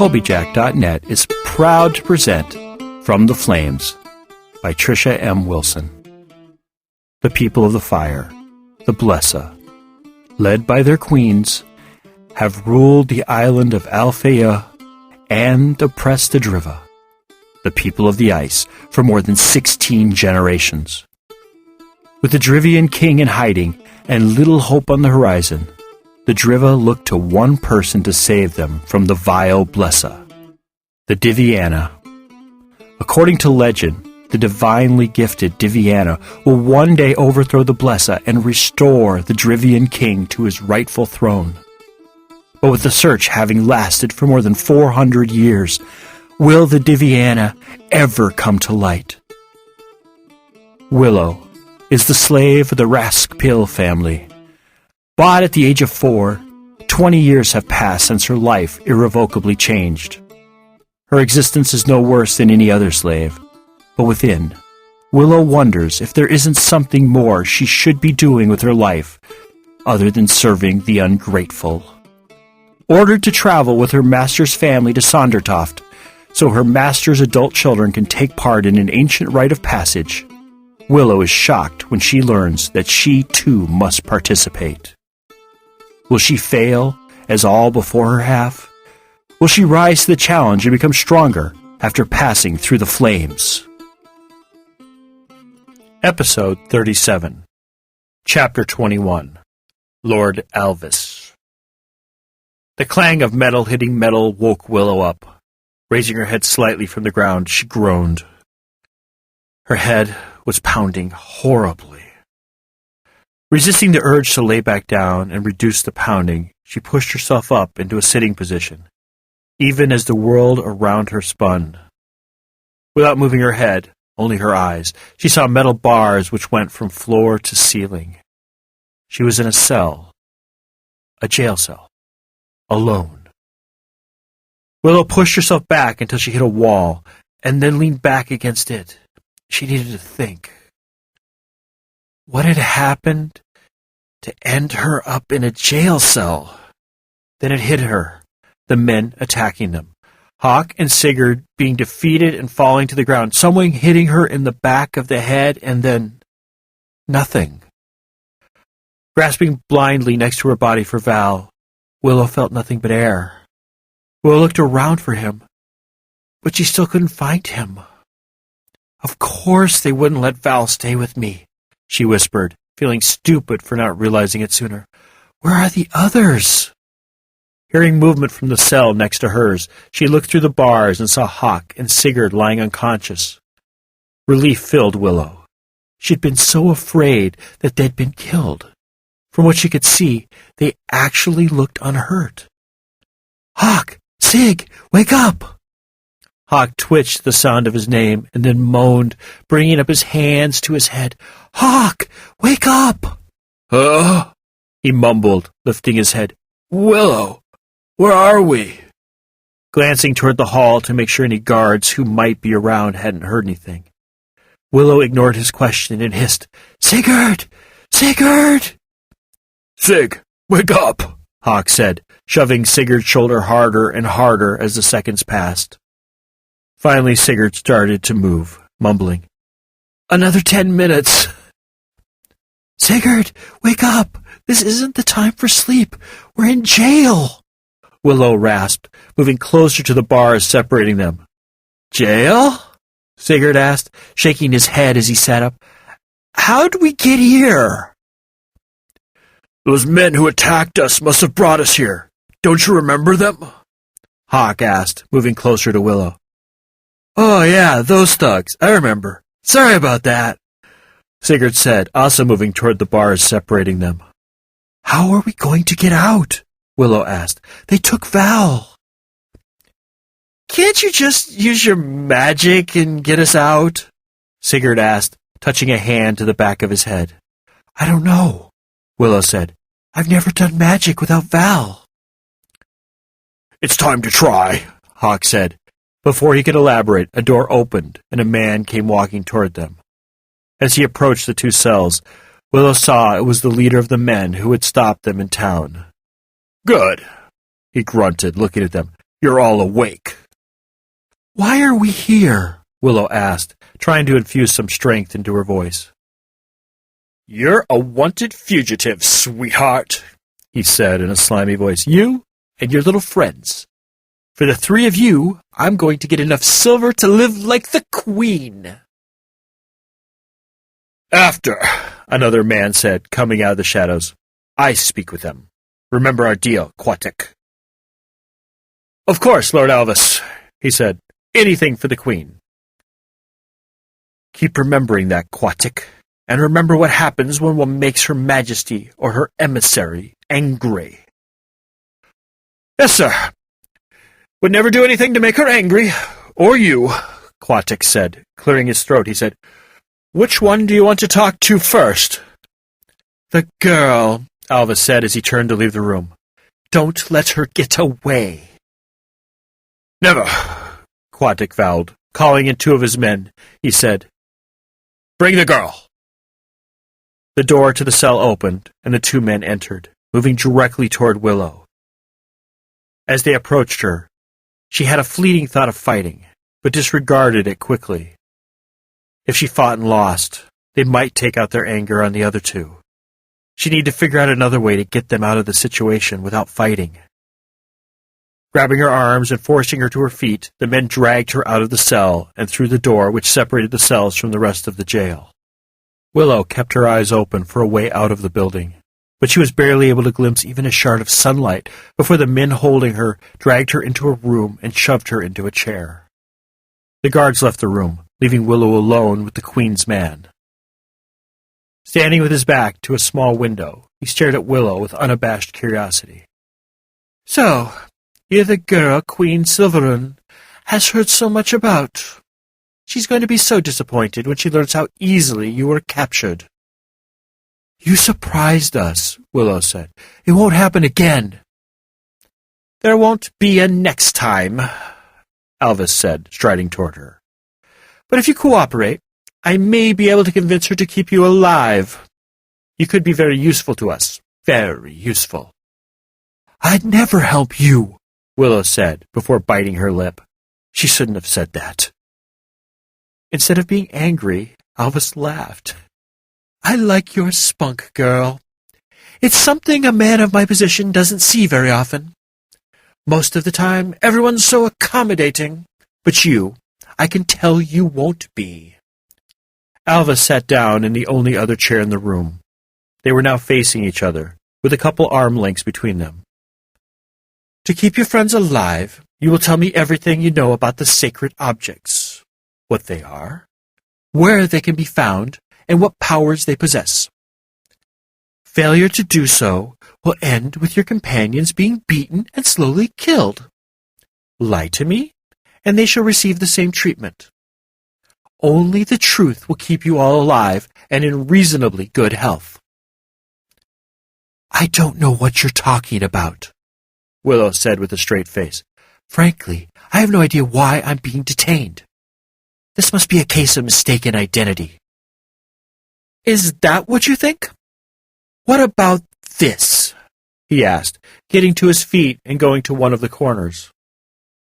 Colbyjack.net is proud to present From the Flames by Trisha M. Wilson. The people of the fire, the Blesa, led by their queens, have ruled the island of Alfeyju and oppressed the Driva, the people of the ice, for more than 16 generations. With the Drivian King in hiding and little hope on the horizon, the Driva looked to one person to save them from the vile Blesa, the Diviana. According to legend, the divinely gifted Diviana will one day overthrow the Blesa and restore the Drivian King to his rightful throne. But with the search having lasted for more than 400 years, will the Diviana ever come to light? Willow is the slave of the Raskpil family. Bought at the age of 4, 20 years have passed since her life irrevocably changed. Her existence is no worse than any other slave, but within, Willow wonders if there isn't something more she should be doing with her life other than serving the ungrateful. Ordered to travel with her master's family to Sondertoft, so her master's adult children can take part in an ancient rite of passage, Willow is shocked when she learns that she too must participate. Will she fail, as all before her have? Will she rise to the challenge and become stronger after passing through the flames? Episode 37, Chapter 21, Lord Alvis. The clang of metal hitting metal woke Willow up. Raising her head slightly from the ground, she groaned. Her head was pounding horribly. Resisting the urge to lay back down and reduce the pounding, she pushed herself up into a sitting position, even as the world around her spun. Without moving her head, only her eyes, she saw metal bars which went from floor to ceiling. She was in a cell, a jail cell, alone. Willow pushed herself back until she hit a wall, and then leaned back against it. She needed to think. What had happened to end her up in a jail cell? Then it hit her, the men attacking them. Hawk and Sigurd being defeated and falling to the ground, someone hitting her in the back of the head, and then nothing. Grasping blindly next to her body for Val, Willow felt nothing but air. Willow looked around for him, but she still couldn't find him. Of course they wouldn't let Val stay with me, she whispered, feeling stupid for not realizing it sooner. Where are the others? Hearing movement from the cell next to hers, she looked through the bars and saw Hawk and Sigurd lying unconscious. Relief filled Willow. She'd been so afraid that they'd been killed. From what she could see, they actually looked unhurt. Hawk! Sig! Wake up! Hawk twitched at the sound of his name and then moaned, bringing up his hands to his head. Hawk! Wake up! He mumbled, lifting his head. Willow! Where are we? Glancing toward the hall to make sure any guards who might be around hadn't heard anything, Willow ignored his question and hissed, Sigurd! Sigurd! Sig, wake up! Hawk said, shoving Sigurd's shoulder harder and harder as the seconds passed. Finally, Sigurd started to move, mumbling, Another 10 minutes. Sigurd, wake up! This isn't the time for sleep. We're in jail! Willow rasped, moving closer to the bars separating them. Jail? Sigurd asked, shaking his head as he sat up. How'd we get here? Those men who attacked us must have brought us here. Don't you remember them? Hawk asked, moving closer to Willow. Oh, yeah, those thugs. I remember. Sorry about that, Sigurd said, also moving toward the bars separating them. How are we going to get out? Willow asked. They took Val. Can't you just use your magic and get us out? Sigurd asked, touching a hand to the back of his head. I don't know, Willow said. I've never done magic without Val. It's time to try, Hawk said. Before he could elaborate, a door opened, and a man came walking toward them. As he approached the two cells, Willow saw it was the leader of the men who had stopped them in town. Good, he grunted, looking at them. you're all awake." "Why are we here?" Willow asked, trying to infuse some strength into her voice. "You're a wanted fugitive, sweetheart," he said in a slimy voice. "You and your little friends. For the three of you, I'm going to get enough silver to live like the queen." "After," another man said, coming out of the shadows, "I speak with them. Remember our deal, Quatic." "Of course, Lord Alvis," he said. "Anything for the queen." "Keep remembering that, Quatic, and remember what happens when one makes Her Majesty or her emissary angry." "Yes, sir. Would never do anything to make her angry, or you," Quatic said, clearing his throat. He said, "Which one do you want to talk to first?" "The girl," Alvis said as he turned to leave the room. "Don't let her get away." "Never," Quatic vowed. Calling in two of his men, he said, "Bring the girl." The door to the cell opened, and the two men entered, moving directly toward Willow. As they approached her, she had a fleeting thought of fighting, but disregarded it quickly. If she fought and lost, they might take out their anger on the other two. She needed to figure out another way to get them out of the situation without fighting. Grabbing her arms and forcing her to her feet, the men dragged her out of the cell and through the door which separated the cells from the rest of the jail. Willow kept her eyes open for a way out of the building, but she was barely able to glimpse even a shard of sunlight before the men holding her dragged her into a room and shoved her into a chair. The guards left the room, leaving Willow alone with the Queen's man. Standing with his back to a small window, he stared at Willow with unabashed curiosity. "So, you're the girl Queen Silverun has heard so much about. She's going to be so disappointed when she learns how easily you were captured." "You surprised us," Willow said. "It won't happen again." "There won't be a next time," Alvis said, striding toward her. "But if you cooperate, I may be able to convince her to keep you alive. You could be very useful to us. Very useful." "I'd never help you," Willow said, before biting her lip. She shouldn't have said that. Instead of being angry, Alvis laughed. "I like your spunk, girl. It's something a man of my position doesn't see very often. Most of the time, everyone's so accommodating. But you, I can tell you won't be." Alvis sat down in the only other chair in the room. They were now facing each other, with a couple arm lengths between them. "To keep your friends alive, you will tell me everything you know about the sacred objects. What they are, where they can be found, and what powers they possess. Failure to do so will end with your companions being beaten and slowly killed. Lie to me, and they shall receive the same treatment. Only the truth will keep you all alive and in reasonably good health." "I don't know what you're talking about," Willow said with a straight face. "Frankly, I have no idea why I'm being detained. This must be a case of mistaken identity." "Is that what you think?" "What about this?" he asked, getting to his feet and going to one of the corners.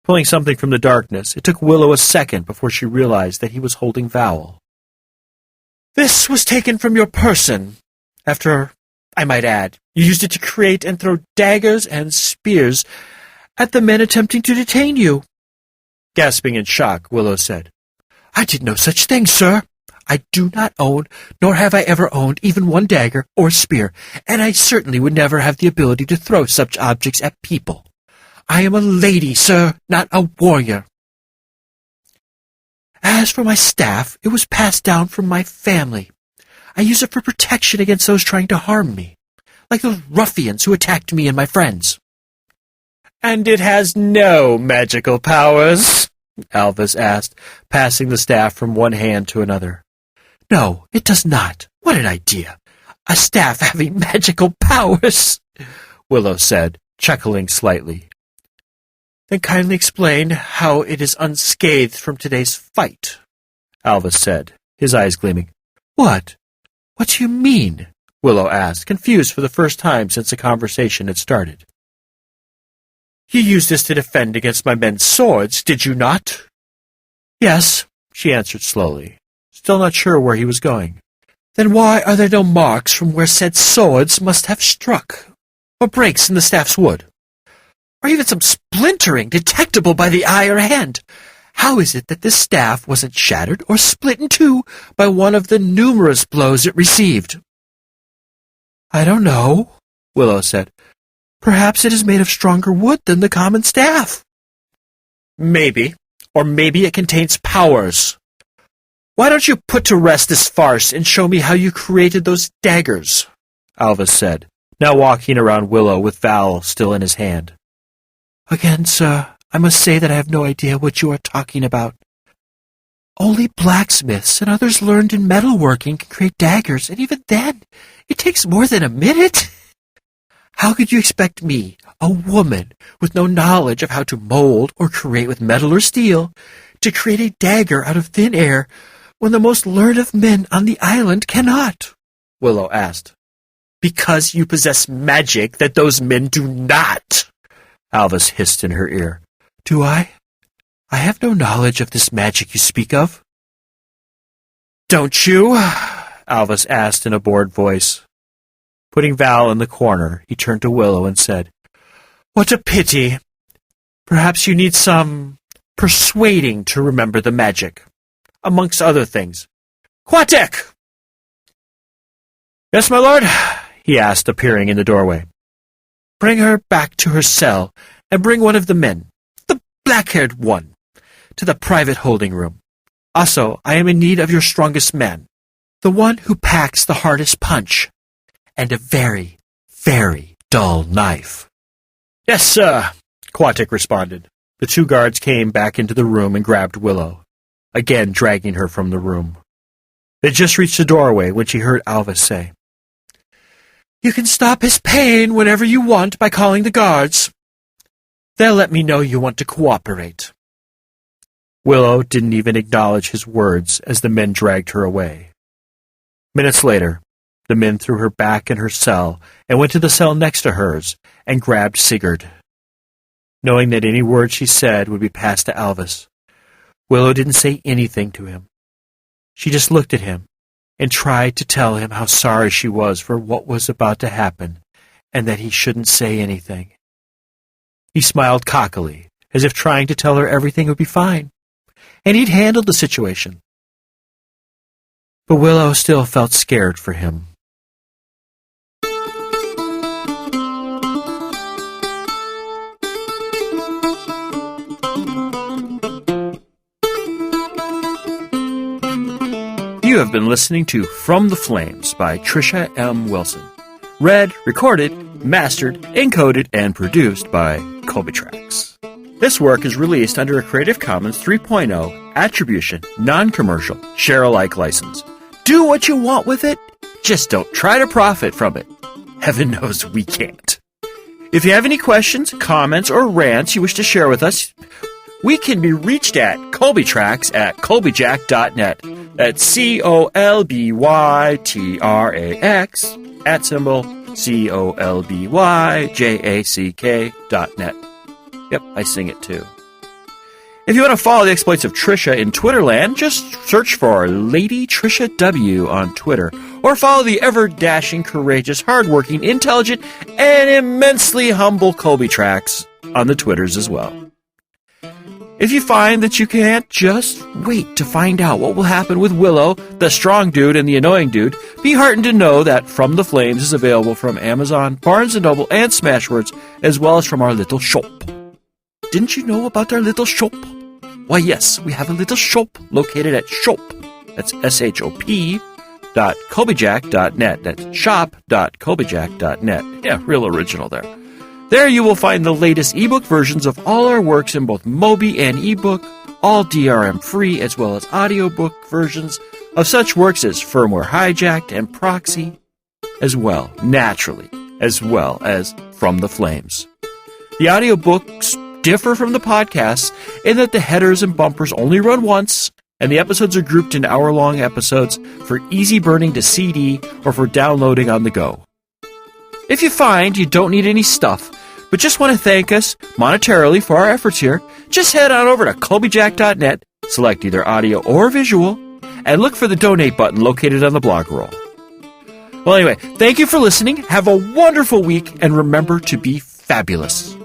Pulling something from the darkness, it took Willow a second before she realized that he was holding Vowel. "This was taken from your person. After, I might add, you used it to create and throw daggers and spears at the men attempting to detain you." Gasping in shock, Willow said, "I did no such thing, sir. I do not own, nor have I ever owned, even one dagger or spear, and I certainly would never have the ability to throw such objects at people. I am a lady, sir, not a warrior. As for my staff, it was passed down from my family. I use it for protection against those trying to harm me, like those ruffians who attacked me and my friends." "And it has no magical powers?" Alvis asked, passing the staff from one hand to another. "No, it does not. What an idea! A staff having magical powers!" Willow said, chuckling slightly. "Then kindly explain how it is unscathed from today's fight," Alvis said, his eyes gleaming. "What? What do you mean?" Willow asked, confused for the first time since the conversation had started. You used this to defend against my men's swords, did you not? Yes, she answered slowly, still not sure where he was going. Then why are there no marks from where said swords must have struck, or breaks in the staff's wood, or even some splintering detectable by the eye or hand? How is it that this staff wasn't shattered or split in two by one of the numerous blows it received? I don't know, Willow said. Perhaps it is made of stronger wood than the common staff. Maybe, or maybe it contains powers. Why don't you put to rest this farce and show me how you created those daggers? Alvis said, now walking around Willow with Val still in his hand. Again, sir, I must say that I have no idea what you are talking about. Only blacksmiths and others learned in metalworking can create daggers, and even then, it takes more than a minute. How could you expect me, a woman with no knowledge of how to mold or create with metal or steel, to create a dagger out of thin air when the most learned of men on the island cannot? Willow asked. Because you possess magic that those men do not, Alvis hissed in her ear. Do I? I have no knowledge of this magic you speak of. Don't you? Alvis asked in a bored voice. Putting Val in the corner, he turned to Willow and said, What a pity. Perhaps you need some persuading to remember the magic, amongst other things. Quatek! Yes, my lord? He asked, appearing in the doorway. Bring her back to her cell, and bring one of the men, the black-haired one, to the private holding room. Also, I am in need of your strongest man, the one who packs the hardest punch, and a very, very dull knife. Yes, sir, Quatek responded. The two guards came back into the room and grabbed Willow, again dragging her from the room. They just reached the doorway when she heard Alvis say, You can stop his pain whenever you want by calling the guards. They'll let me know you want to cooperate. Willow didn't even acknowledge his words as the men dragged her away. Minutes later, the men threw her back in her cell and went to the cell next to hers and grabbed Sigurd. Knowing that any word she said would be passed to Alvis, Willow didn't say anything to him. She just looked at him and tried to tell him how sorry she was for what was about to happen and that he shouldn't say anything. He smiled cockily, as if trying to tell her everything would be fine, and he'd handled the situation. But Willow still felt scared for him. You have been listening to From the Flames by Trisha M. Wilson. Read, recorded, mastered, encoded, and produced by Colbyjack.net. This work is released under a Creative Commons 3.0 Attribution, Non-Commercial, Share-alike license. Do what you want with it, just don't try to profit from it. Heaven knows we can't. If you have any questions, comments, or rants you wish to share with us, we can be reached at Colbyjack at Colbyjack.net. That's COLBYTRAX @COLBYJACK.net. Yep, I sing it too. If you want to follow the exploits of Trisha in Twitterland, just search for Lady Trisha W on Twitter, or follow the ever-dashing, courageous, hardworking, intelligent, and immensely humble Colbyjack on the Twitters as well. If you find that you can't, just wait to find out what will happen with Willow, the strong dude and the annoying dude. Be heartened to know that From the Flames is available from Amazon, Barnes & Noble, and Smashwords, as well as from our little shop. Didn't you know about our little shop? Why, yes, we have a little shop located at shop. That's shop.colbyjack.net. That's shop.colbyjack.net. Yeah, real original there. There you will find the latest ebook versions of all our works in both Mobi and ebook, all DRM-free, as well as audiobook versions of such works as Firmware Hijacked and Proxy, as well, naturally, as well as From the Flames. The audiobooks differ from the podcasts in that the headers and bumpers only run once, and the episodes are grouped in hour-long episodes for easy burning to CD or for downloading on the go. If you find you don't need any stuff, but just want to thank us monetarily for our efforts here, just head on over to Colbyjack.net, select either audio or visual, and look for the donate button located on the blog roll. Well, anyway, thank you for listening. Have a wonderful week, and remember to be fabulous.